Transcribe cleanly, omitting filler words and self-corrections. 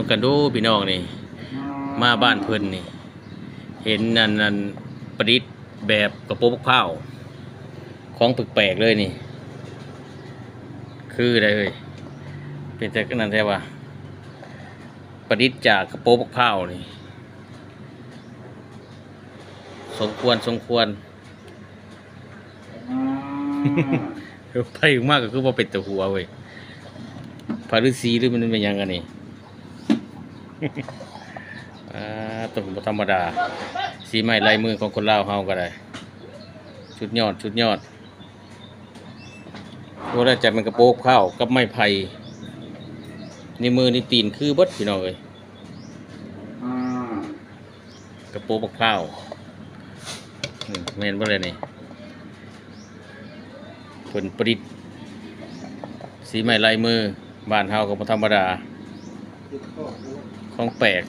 บิ่งกันดูพี่น้องนี่มาบ้านเพิ่นนี่เห็นนั่นประดิษฐ์แบบกระโปรงพกพร้าวของแปลกๆเลยนี่คืออะไรเอ่ยเป็นแต่นั่นแท้ว่าประดิษฐ์จากกระโปรงพกพร้าวนี่สมควร ไปมากก็คือว่าเป็นตัวหัวเว้ยพาฤาษีหรือมันเป็นยังไงนี่ ตัวผมธรรมดาสีไม้ลายมือของคนลาวเฮาก็ได้ชุดยอดโอ้แล้วจับมันกระโปงข้าวกับไม้ไผ่ในมือในตีนคือเบิดพี่น้องเอ้ยกระโปงข้าวแม่นบ่เลยนี่เพิ่นประดิษฐ์สีไม้ลายมือบ้านเฮาก็บ่ธรรมดาของแปลก